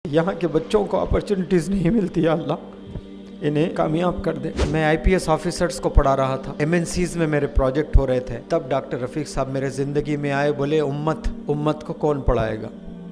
यहाँ के बच्चों को अपॉर्चुनिटीज़ नहीं मिलती है, अल्लाह इन्हें कामयाब कर दे। मैं आईपीएस ऑफिसर्स को पढ़ा रहा था, एमएनसीज में मेरे प्रोजेक्ट हो रहे थे, तब डॉक्टर रफ़ीक साहब मेरे ज़िंदगी में आए। बोले उम्मत को कौन पढ़ाएगा,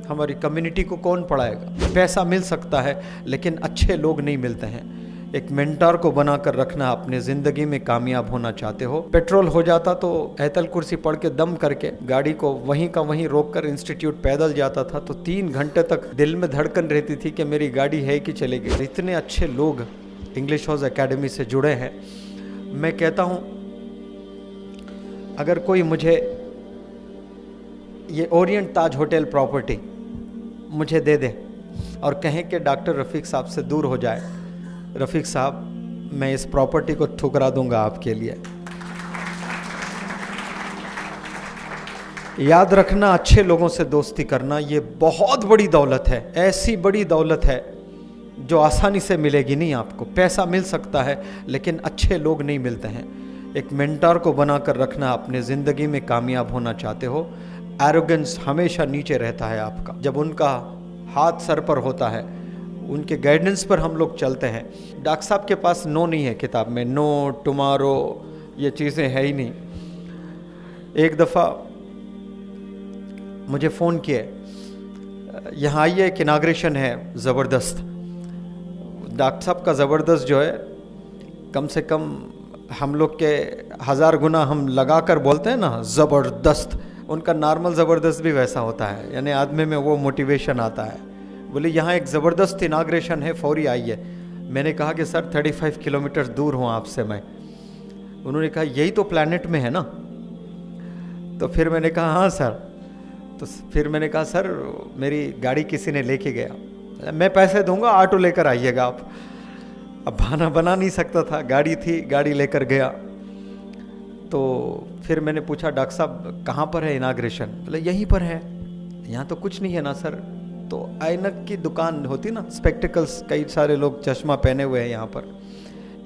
हमारी कम्युनिटी को कौन पढ़ाएगा। पैसा मिल सकता है लेकिन अच्छे लोग नहीं मिलते हैं। एक मेंटर को बनाकर रखना, अपने ज़िंदगी में कामयाब होना चाहते हो। पेट्रोल हो जाता तो ऐतल कुर्सी पढ़ के दम करके गाड़ी को वहीं का वहीं रोककर इंस्टीट्यूट पैदल जाता था, तो 3 घंटे तक दिल में धड़कन रहती थी कि मेरी गाड़ी है कि चलेगी। इतने अच्छे लोग इंग्लिश हाउस एकेडमी से जुड़े हैं। मैं कहता हूँ अगर कोई मुझे ये ओरिएंट ताज होटल प्रॉपर्टी मुझे दे दे और कहें कि डॉक्टर रफ़ीक साहब से दूर हो जाए, रफ़ीक साहब मैं इस प्रॉपर्टी को ठुकरा दूंगा आपके लिए। याद रखना, अच्छे लोगों से दोस्ती करना ये बहुत बड़ी दौलत है, ऐसी बड़ी दौलत है जो आसानी से मिलेगी नहीं आपको। पैसा मिल सकता है लेकिन अच्छे लोग नहीं मिलते हैं। एक मेंटर को बनाकर रखना, अपने ज़िंदगी में कामयाब होना चाहते हो। एरोगेंस हमेशा नीचे रहता है आपका, जब उनका हाथ सर पर होता है, उनके गाइडेंस पर हम लोग चलते हैं। डॉक्टर साहब के पास नो नहीं है किताब में, नो टुमारो ये चीज़ें है ही नहीं। एक दफ़ा मुझे फ़ोन किए, यहाँ आइए एक इनाग्रेशन है ज़बरदस्त। डॉक्टर साहब का ज़बरदस्त जो है कम से कम हम लोग के 1000 गुना हम लगा कर बोलते हैं ना ज़बरदस्त, उनका नॉर्मल ज़बरदस्त भी वैसा होता है, यानी आदमी में वो मोटिवेशन आता है। बोले यहाँ एक ज़बरदस्त इनाग्रेशन है, फौरी आइए। मैंने कहा कि सर 35 किलोमीटर दूर हूँ आपसे मैं। उन्होंने कहा यही तो प्लैनेट में है ना। तो फिर मैंने कहा हाँ सर। तो फिर मैंने कहा सर मेरी गाड़ी किसी ने लेके गया, मैं पैसे दूंगा, ऑटो लेकर आइएगा आप। अब बहाना बना नहीं सकता था, गाड़ी थी, गाड़ी लेकर गया। तो फिर मैंने पूछा डॉक्टर साहब कहाँ पर है इनाग्रेशन। बोले यहीं पर है। यहाँ तो कुछ नहीं है ना सर। तो ऐनक की दुकान होती ना, स्पेक्टिकल्स, कई सारे लोग चश्मा पहने हुए हैं यहाँ पर।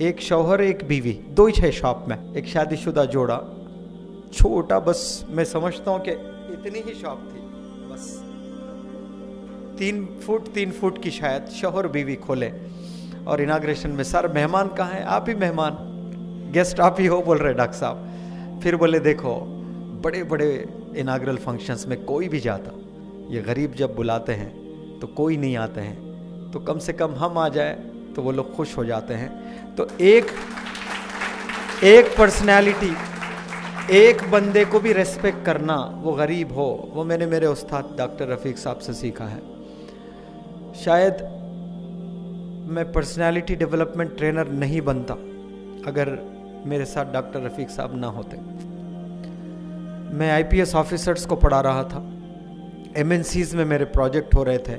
एक शौहर एक बीवी, 2 ही है शॉप में। एक शादीशुदा जोड़ा, छोटा, बस मैं समझता हूँ कि इतनी ही शॉप थी, बस 3 फुट की शायद। शौहर बीवी खोले और इनाग्रेशन में, सर मेहमान कहाँ है, आप ही मेहमान, गेस्ट आप ही हो, बोल रहे डॉक्टर साहब। फिर बोले देखो बड़े बड़े इनाग्रल फंक्शंस में कोई भी जाता, ये गरीब जब बुलाते हैं तो कोई नहीं आते हैं, तो कम से कम हम आ जाए तो वो लोग खुश हो जाते हैं। तो एक पर्सनैलिटी, एक बंदे को भी रेस्पेक्ट करना, वो गरीब हो, वो मैंने मेरे उस्ताद डॉक्टर रफ़ीक साहब से सीखा है। शायद मैं पर्सनैलिटी डेवलपमेंट ट्रेनर नहीं बनता अगर मेरे साथ डॉक्टर रफ़ीक साहब ना होते। मैं आईपीएस ऑफिसर्स को पढ़ा रहा था, एमएनसीज में मेरे प्रोजेक्ट हो रहे थे,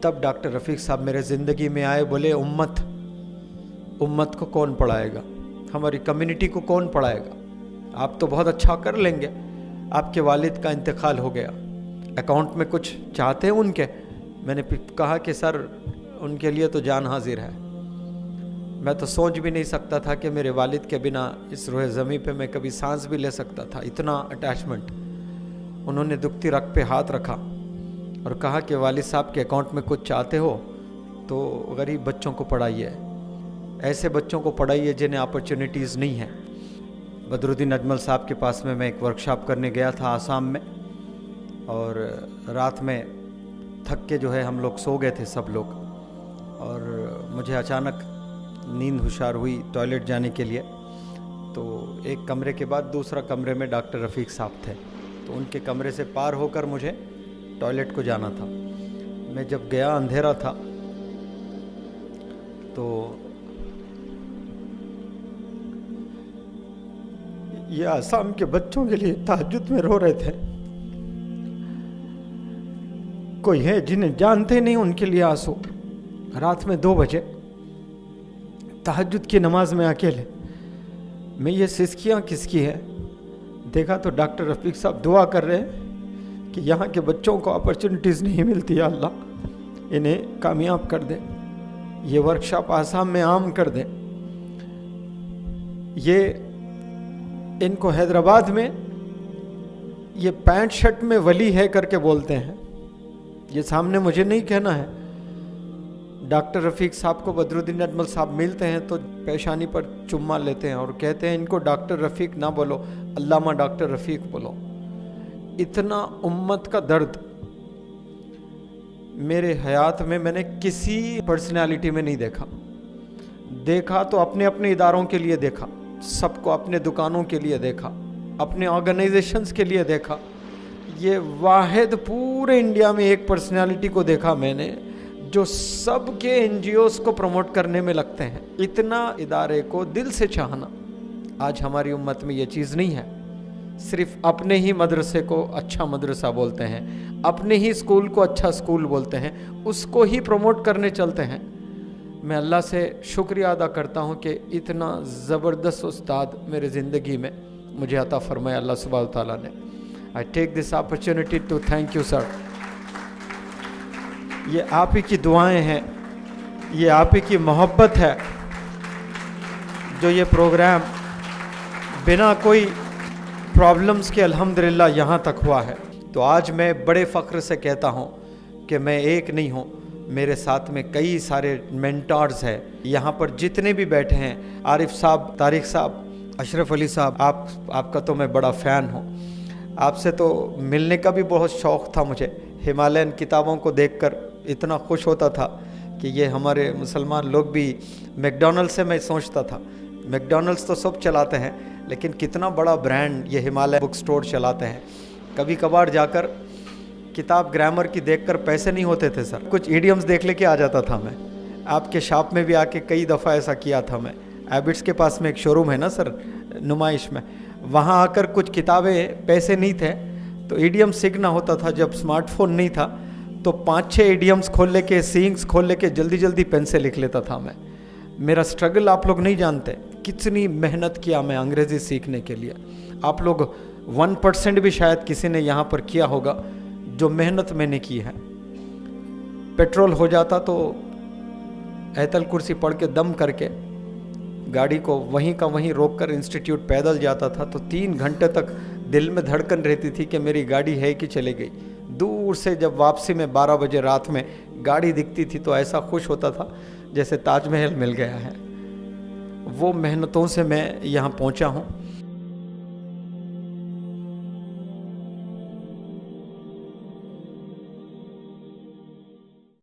तब डॉक्टर रफ़ीक साहब मेरे ज़िंदगी में आए। बोले उम्मत को कौन पढ़ाएगा, हमारी कम्युनिटी को कौन पढ़ाएगा। आप तो बहुत अच्छा कर लेंगे, आपके वालिद का इंतकाल हो गया, अकाउंट में कुछ चाहते हैं उनके। मैंने कहा कि सर उनके लिए तो जान हाजिर है। मैं तो सोच भी नहीं सकता था कि मेरे वालिद के बिना इस रोए ज़मीं पे मैं कभी सांस भी ले सकता था, इतना अटैचमेंट। उन्होंने दुखती रग पे हाथ रखा और कहा कि वालिद साहब के अकाउंट में कुछ चाहते हो तो गरीब बच्चों को पढ़ाइए, ऐसे बच्चों को पढ़ाइए जिन्हें अपॉर्चुनिटीज़ नहीं है। बदरुद्दीन अजमल साहब के पास में मैं एक वर्कशॉप करने गया था आसाम में, और रात में थक के जो है हम लोग सो गए थे सब लोग, और मुझे अचानक नींद हुशार हुई टॉयलेट जाने के लिए। तो एक कमरे के बाद दूसरा कमरे में डॉक्टर रफ़ीक साहब थे, तो उनके कमरे से पार होकर मुझे टॉयलेट को जाना था। मैं जब गया अंधेरा था, तो ये आसाम के बच्चों के लिए तहज्जुद में रो रहे थे। कोई है जिन्हें जानते नहीं, उनके लिए आंसू। रात में 2 बजे तहज्जुद की नमाज में अकेले। मैं ये सिसकियाँ किसकी है, देखा तो डॉक्टर रफ़ीक साहब दुआ कर रहे हैं कि यहाँ के बच्चों को अपॉर्चुनिटीज़ नहीं मिलती है, अल्लाह इन्हें कामयाब कर दे, ये वर्कशॉप आसाम में आम कर दे। ये इनको हैदराबाद में ये पैंट शर्ट में वली है करके बोलते हैं, ये सामने मुझे नहीं कहना है। डॉक्टर रफ़ीक साहब को बदरुद्दीन अजमल साहब मिलते हैं तो पेशानी पर चुम्मा लेते हैं और कहते हैं इनको डॉक्टर रफ़ीक ना बोलो, अल्लामा डॉक्टर रफ़ीक बोलो। इतना उम्मत का दर्द मेरे हयात में मैंने किसी पर्सनालिटी में नहीं देखा। देखा तो अपने अपने इदारों के लिए देखा, सबको अपने दुकानों के लिए देखा, अपने ऑर्गेनाइजेशंस के लिए देखा। ये वाहिद पूरे इंडिया में एक पर्सनालिटी को देखा मैंने जो सबके एनजीओस को प्रमोट करने में लगते हैं। इतना इदारे को दिल से चाहना आज हमारी उम्मत में ये चीज़ नहीं है। सिर्फ अपने ही मदरसे को अच्छा मदरसा बोलते हैं, अपने ही स्कूल को अच्छा स्कूल बोलते हैं, उसको ही प्रमोट करने चलते हैं। मैं अल्लाह से शुक्रिया अदा करता हूँ कि इतना ज़बरदस्त उस्ताद मेरे ज़िंदगी में मुझे अता फरमाया अल्लाह सुब्हानहू तआला ने। I take this opportunity to thank you sir. ये आप ही की दुआएं हैं, ये आप ही की मोहब्बत है जो ये प्रोग्राम बिना कोई प्रॉब्लम्स के अल्हम्दुलिल्लाह यहाँ तक हुआ है। तो आज मैं बड़े फ़ख्र से कहता हूँ कि मैं एक नहीं हूँ, मेरे साथ में कई सारे मेंटर्स हैं। यहाँ पर जितने भी बैठे हैं, आरिफ साहब, तारिक साहब, अशरफ अली साहब, आपका तो मैं बड़ा फ़ैन हूँ। आपसे तो मिलने का भी बहुत शौक़ था मुझे। हिमालयन किताबों को देखकर इतना खुश होता था कि ये हमारे मुसलमान लोग भी, मैकडॉनल्ड्स से मैं सोचता था, मैकडॉनल्ड्स तो सब चलाते हैं लेकिन कितना बड़ा ब्रांड ये हिमालय बुक स्टोर चलाते हैं। कभी कभार जाकर किताब ग्रामर की देखकर पैसे नहीं होते थे सर, कुछ इडियम्स देख लेके आ जाता था मैं। आपके शॉप में भी आके कई दफ़ा ऐसा किया था मैं। एबिट्स के पास में एक शोरूम है ना सर, नुमाइश में, वहाँ आकर कुछ किताबें, पैसे नहीं थे तो इडियम सीखना होता था। जब स्मार्टफोन नहीं था तो 5-6 इडियम्स खोल लेके, सीइंग्स खोल लेके जल्दी जल्दी पेन से लिख लेता था मैं। मेरा स्ट्रगल आप लोग नहीं जानते, कितनी मेहनत किया मैं अंग्रेज़ी सीखने के लिए। आप लोग 1% भी शायद किसी ने यहाँ पर किया होगा जो मेहनत मैंने की है। पेट्रोल हो जाता तो आयतल कुर्सी पढ़ के दम करके गाड़ी को वहीं का वहीं रोककर इंस्टीट्यूट पैदल जाता था तो 3 घंटे तक दिल में धड़कन रहती थी कि मेरी गाड़ी है कि चले गई। दूर से जब वापसी में 12 बजे रात में गाड़ी दिखती थी तो ऐसा खुश होता था जैसे ताजमहल मिल गया है। वो मेहनतों से मैं यहाँ पहुँचा हूँ।